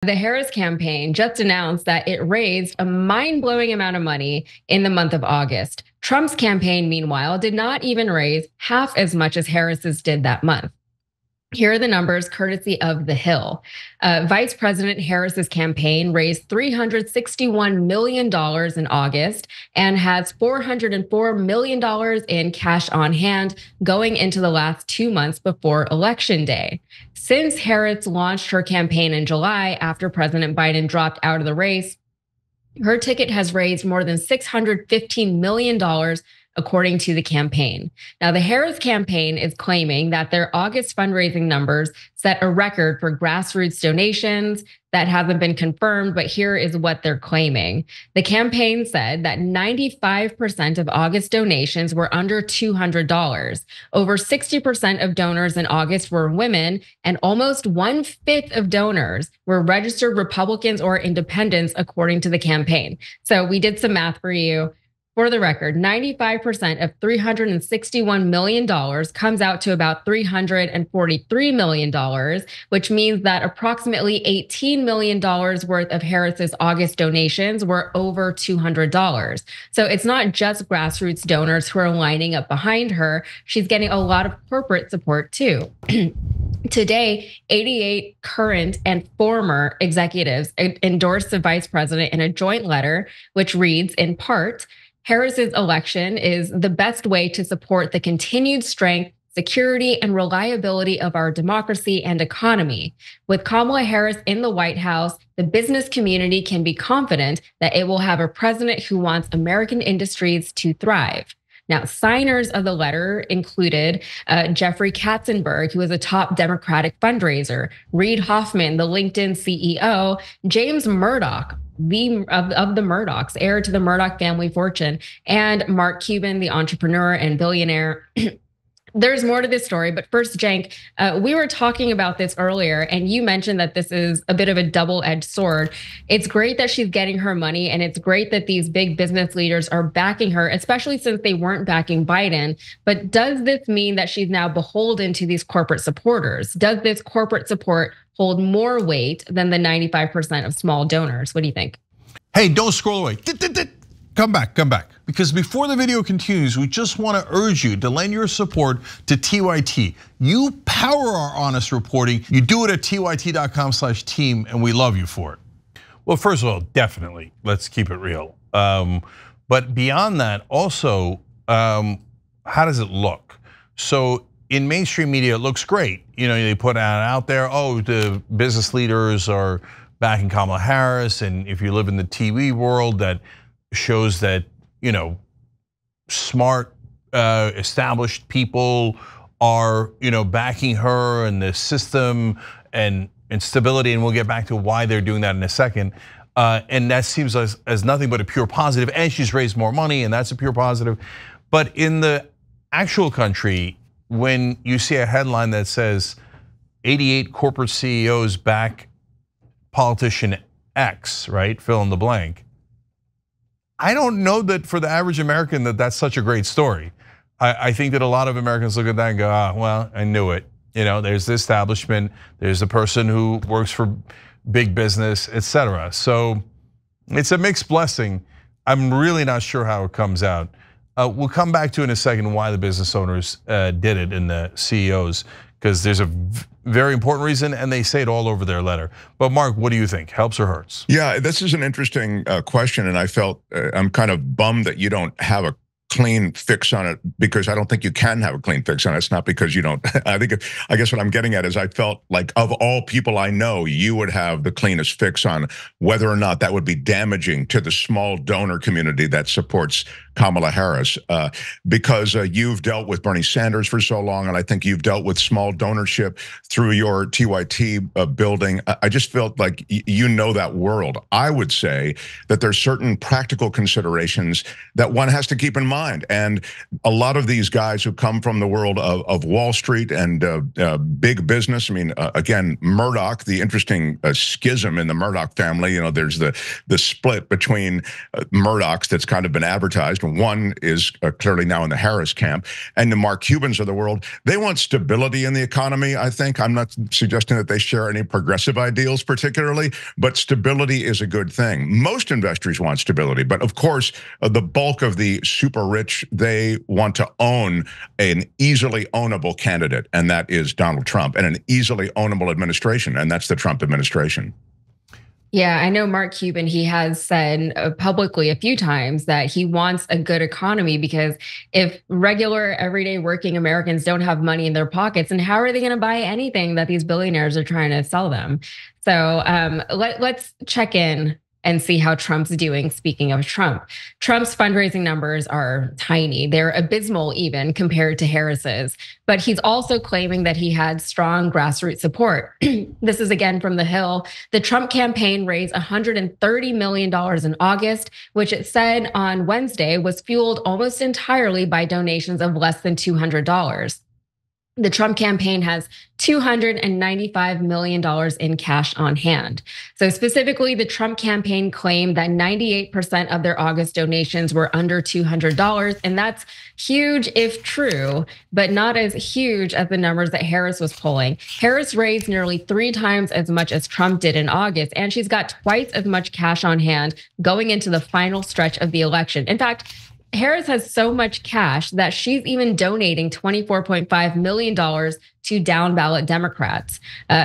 The Harris campaign just announced that it raised a mind blowing amount of money in the month of August. Trump's campaign, meanwhile, did not even raise half as much as Harris's did that month. Here are the numbers courtesy of The Hill. Vice President Harris's campaign raised $361 million in August and has $404 million in cash on hand going into the last 2 months before Election Day. Since Harris launched her campaign in July after President Biden dropped out of the race, her ticket has raised more than $615 million according to the campaign. Now, the Harris campaign is claiming that their August fundraising numbers set a record for grassroots donations. That hasn't been confirmed, but here is what they're claiming. The campaign said that 95% of August donations were under $200. Over 60% of donors in August were women, and almost 1/5 of donors were registered Republicans or independents, according to the campaign. So we did some math for you. For the record, 95% of $361 million comes out to about $343 million, which means that approximately $18 million worth of Harris's August donations were over $200. So it's not just grassroots donors who are lining up behind her. She's getting a lot of corporate support too. Today, 88 current and former executives endorsed the vice president in a joint letter, which reads in part, Harris's election is the best way to support the continued strength, security, and reliability of our democracy and economy. With Kamala Harris in the White House, the business community can be confident that it will have a president who wants American industries to thrive. Now, signers of the letter included Jeffrey Katzenberg, who is a top Democratic fundraiser, Reid Hoffman, the LinkedIn CEO, James Murdoch, of the Murdochs, heir to the Murdoch family fortune, and Mark Cuban, the entrepreneur and billionaire. There's more to this story, but first, Cenk, we were talking about this earlier, and you mentioned that this is a bit of a double-edged sword. It's great that she's getting her money, and it's great that these big business leaders are backing her, especially since they weren't backing Biden. But does this mean that she's now beholden to these corporate supporters? Does this corporate support hold more weight than the 95% of small donors? What do you think? Hey, don't scroll away. Come back. Because before the video continues, we just want to urge you to lend your support to TYT. You power our honest reporting. You do it at tyt.com/team, and we love you for it. Well, first of all, definitely, let's keep it real. But beyond that, also, how does it look? So in mainstream media, it looks great. You know, they put out there, oh, the business leaders are backing Kamala Harris, and if you live in the TV world, that shows that, you know, smart, established people are, you know, backing her and the system and stability, and we'll get back to why they're doing that in a second. And that seems as nothing but a pure positive, and she's raised more money, and that's a pure positive. But in the actual country, when you see a headline that says 88 corporate CEOs back politician X, right, fill in the blank, I don't know that for the average American that's such a great story. I think that a lot of Americans look at that and go, well, I knew it. You know, there's the establishment, there's the person who works for big business, etc. So it's a mixed blessing. I'm really not sure how it comes out. We'll come back to in a second why the business owners did it and the CEOs, because there's a very important reason, and they say it all over their letter. But Mark, what do you think? Helps or hurts? Yeah, this is an interesting question, and I felt I'm kind of bummed that you don't have a clean fix on it, because I don't think you can have a clean fix on it. It's not because you don't. I guess what I'm getting at is I felt like of all people I know, you would have the cleanest fix on whether or not that would be damaging to the small donor community that supports Kamala Harris, because you've dealt with Bernie Sanders for so long, and I think you've dealt with small donorship through your TYT building. I just felt like you know that world. I would say that there's certain practical considerations that one has to keep in mind mind. And a lot of these guys who come from the world of Wall Street and big business, I mean, again, Murdoch, the interesting schism in the Murdoch family, you know, there's the split between Murdochs that's kind of been advertised. One is clearly now in the Harris camp, and the Mark Cubans of the world. They want stability in the economy, I think. I'm not suggesting that they share any progressive ideals particularly, but stability is a good thing. Most investors want stability, but of course, the bulk of the super rich, they want to own an easily ownable candidate, and that is Donald Trump, and an easily ownable administration, and that's the Trump administration. Yeah, I know Mark Cuban, he has said publicly a few times that he wants a good economy, because if regular, everyday working Americans don't have money in their pockets, and how are they going to buy anything that these billionaires are trying to sell them? So let's check in and see how Trump's doing. Speaking of Trump, Trump's fundraising numbers are tiny. They're abysmal even compared to Harris's, but he's also claiming that he had strong grassroots support. This is again from The Hill. The Trump campaign raised $130 million in August, which it said on Wednesday was fueled almost entirely by donations of less than $200. The Trump campaign has $295 million in cash on hand. So specifically, the Trump campaign claimed that 98% of their August donations were under $200. And that's huge if true, but not as huge as the numbers that Harris was pulling. Harris raised nearly 3 times as much as Trump did in August, and she's got twice as much cash on hand going into the final stretch of the election. In fact, Harris has so much cash that she's even donating $24.5 million to down ballot Democrats.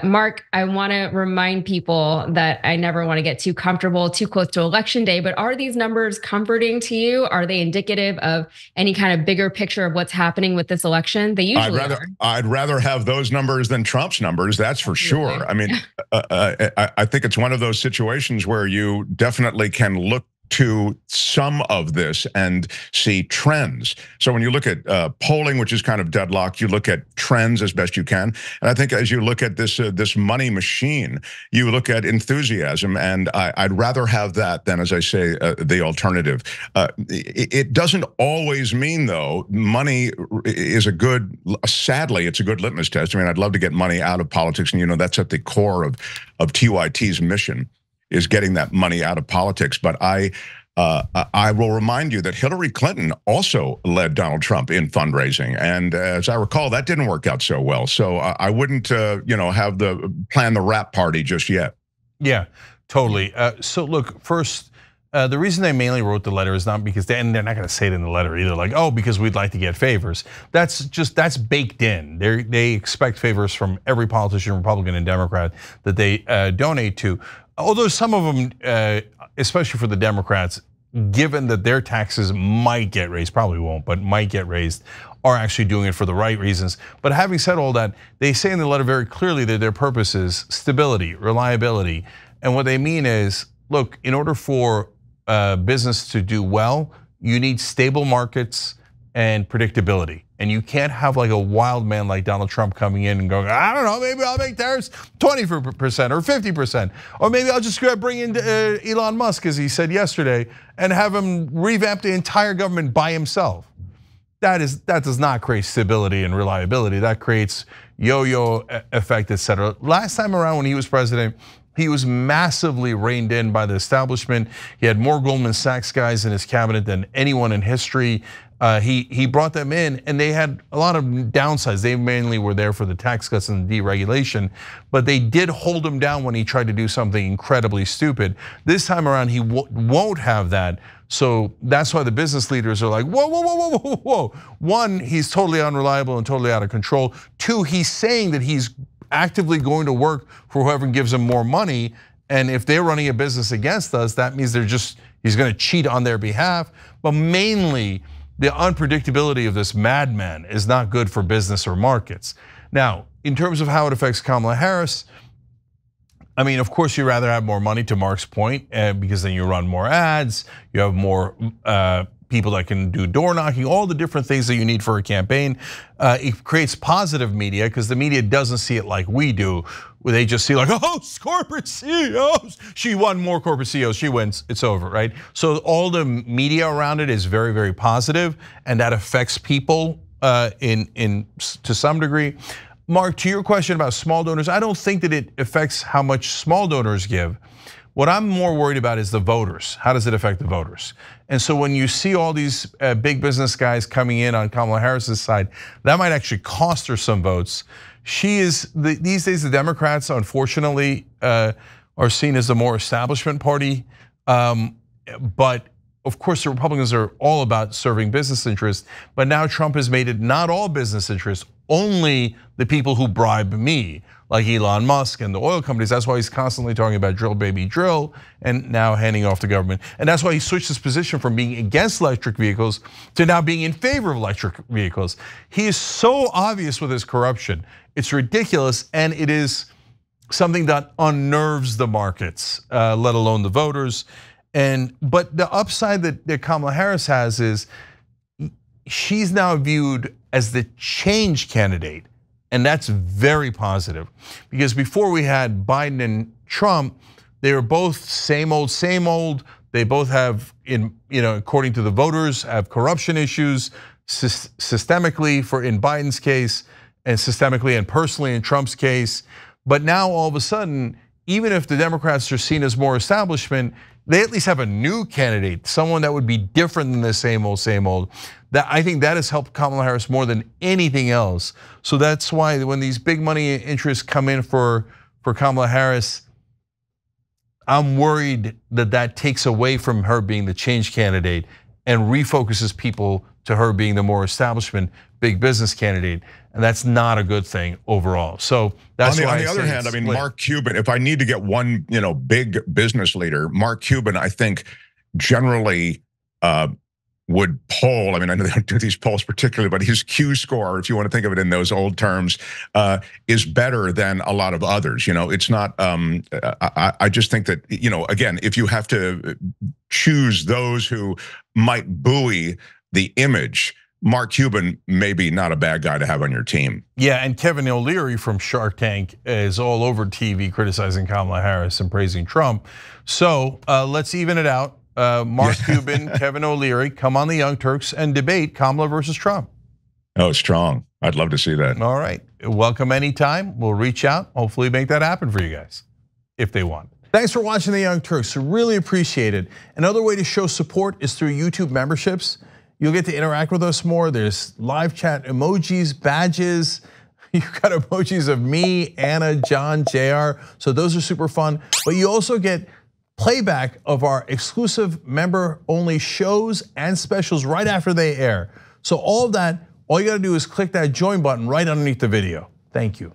Mark, I want to remind people that I never want to get too comfortable too close to election day, but are these numbers comforting to you? Are they indicative of any kind of bigger picture of what's happening with this election? They usually are. I'd rather have those numbers than Trump's numbers, that's for sure. I mean, I think it's one of those situations where you definitely can look to some of this and see trends. So when you look at polling, which is kind of deadlocked, you look at trends as best you can. And I think as you look at this this money machine, you look at enthusiasm, and I'd rather have that than, as I say, the alternative. It doesn't always mean, though, money is a good, sadly, it's a good litmus test. I mean, I'd love to get money out of politics, and you know, that's at the core of TYT's mission, is getting that money out of politics. But I will remind you that Hillary Clinton also led Donald Trump in fundraising, and as I recall, that didn't work out so well. So I wouldn't, you know, have plan the rap party just yet. Yeah, totally. So look, first, the reason they mainly wrote the letter is not because and they're not going to say it in the letter either, like, oh, because we'd like to get favors. That's baked in. They expect favors from every politician, Republican and Democrat, that they donate to. Although some of them, especially for the Democrats, given that their taxes might get raised, probably won't, but might get raised, are actually doing it for the right reasons. But having said all that, they say in the letter very clearly that their purpose is stability, reliability. And what they mean is, look, in order for business to do well, you need stable markets and predictability. And you can't have like a wild man like Donald Trump coming in and going, I don't know, maybe I'll make tariffs 20% or 50%. Or maybe I'll just bring in Elon Musk, as he said yesterday, and have him revamp the entire government by himself. That does not create stability and reliability. That creates yo-yo effect, et cetera. Last time around when he was president, he was massively reined in by the establishment. He had more Goldman Sachs guys in his cabinet than anyone in history. He brought them in, and they had a lot of downsides. They mainly were there for the tax cuts and deregulation, but they did hold him down when he tried to do something incredibly stupid. This time around, he won't have that. So that's why the business leaders are like, whoa, whoa, whoa, whoa, whoa, whoa. One, he's totally unreliable and totally out of control. Two, he's saying that he's actively going to work for whoever gives him more money. And if they're running a business against us, that means he's going to cheat on their behalf. But mainly, the unpredictability of this madman is not good for business or markets. Now, in terms of how it affects Kamala Harris, I mean, of course, you'd rather have more money, to Mark's point, because then you run more ads, you have more people that can do door knocking, all the different things that you need for a campaign. It creates positive media because the media doesn't see it like we do, where they just see like, oh, corporate CEOs. She won more corporate CEOs, she wins, it's over, right? So all the media around it is very, very positive, and that affects people to some degree. Mark, to your question about small donors, I don't think that it affects how much small donors give. What I'm more worried about is the voters. How does it affect the voters? And so when you see all these big business guys coming in on Kamala Harris's side, that might actually cost her some votes. These days, the Democrats, unfortunately, are seen as the more establishment party. But of course, the Republicans are all about serving business interests. But now Trump has made it not all business interests, only the people who bribe me, like Elon Musk and the oil companies. That's why he's constantly talking about drill, baby, drill, and now handing off to government. And that's why he switched his position from being against electric vehicles to now being in favor of electric vehicles. He is so obvious with his corruption. It's ridiculous, and it is something that unnerves the markets, let alone the voters. But the upside that Kamala Harris has is she's now viewed as the change candidate. And that's very positive, because before we had Biden and Trump, they were both same old, same old. They both have, according to the voters, have corruption issues systemically in Biden's case, and systemically and personally in Trump's case. But now all of a sudden, even if the Democrats are seen as more establishment, they at least have a new candidate, someone that would be different than the same old, same old. I think that has helped Kamala Harris more than anything else. So that's why when these big money interests come in for Kamala Harris, I'm worried that takes away from her being the change candidate and refocuses people to her being the more establishment big business candidate. And that's not a good thing overall. So that's why on the other hand, I mean, Mark Cuban, if I need to get one, big business leader, Mark Cuban, I think generally would poll. I mean, I know they don't do these polls particularly, but his Q score, if you want to think of it in those old terms, is better than a lot of others. It's not. I just think that again, if you have to choose those who might buoy the image, Mark Cuban may be not a bad guy to have on your team. Yeah, and Kevin O'Leary from Shark Tank is all over TV criticizing Kamala Harris and praising Trump. So let's even it out. Mark Cuban, Kevin O'Leary, come on the Young Turks and debate Kamala versus Trump. Oh, strong. I'd love to see that. All right, welcome anytime. We'll reach out, hopefully make that happen for you guys, if they want. Thanks for watching the Young Turks, really appreciate it. Another way to show support is through YouTube memberships. You'll get to interact with us more. There's live chat emojis, badges. You've got emojis of me, Anna, John, JR. So those are super fun. But you also get playback of our exclusive member-only shows and specials right after they air. So all of that, all you gotta do is click that join button right underneath the video. Thank you.